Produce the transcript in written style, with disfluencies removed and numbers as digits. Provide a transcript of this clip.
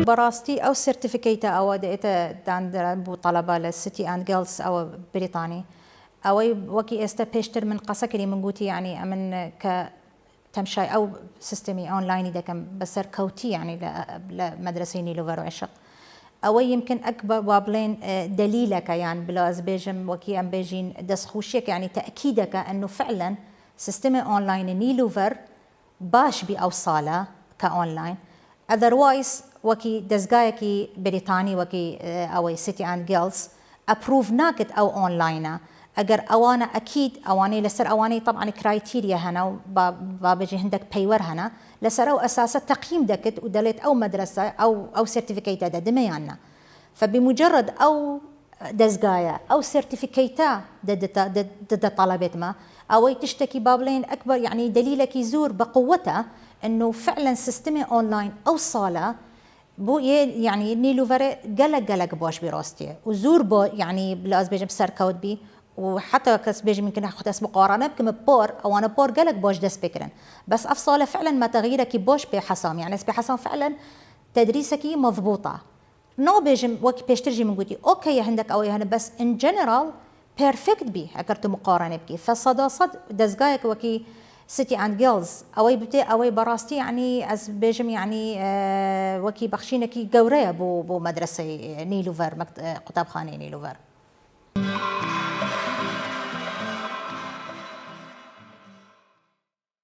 براستي او سيرتيفيكيتا او ديتا دان بو طلبه للسيتي اند جيلز او بريطاني او وكي استا بيشتر من قصك من قوتي يعني من ك تمشي او سيستمي اونلاين اذا كان بسر كوتي يعني لمدرسه نيلوفر وعشق او يمكن اكبر بابلين دليلك يعني بلاز بيجم وكي ام بيجين دسخوشيك يعني تاكيدك انه فعلا سيستمي اونلاين نيلوفر باش باوصاله كاونلاين اذروايز وكي دزغايكي بريطاني وكي او سيتي اند جيلز ابروف ناكت او اونلاين اگر اوانا اكيد اواني لسر اواني طبعا كرايتيريا هنا بابجي عندك بايور هنا لسر او اساس تقييم دكت ودلت او مدرسه او سيرتيفيكيتا دميانا فبمجرد او دزغايا او سيرتيفيكيتا ضد طلبت ما او تشتكي بابلين اكبر يعني دليلك يزور بقوته انه فعلا سيستمي اونلاين او صاله بو يعني نيلوفر قلق باش براستي وزور بو يعني بلاز بيجم سر كود بي وحتى كس بيجي ممكن اخذ اسم مقارنه بكم بور او انا بور قالك باش دس بكرن بس افصاله فعلا ما تغييرك باش بحسام يعني بحسام فعلا تدريسك مضبوطه نو بيجي وقت بيشترجي من قوتي اوكي عندك او هنا بس ان جنرال بيرفكت بي اكرت مقارنه بكي فصدا صد دزقايك وكي سيتي اند جيلز اوي بتي اوي براستي يعني از بيجم يعني وكي بخشينكي قوريه بو مدرسه نيلوفر قطاب خانه نيلوفر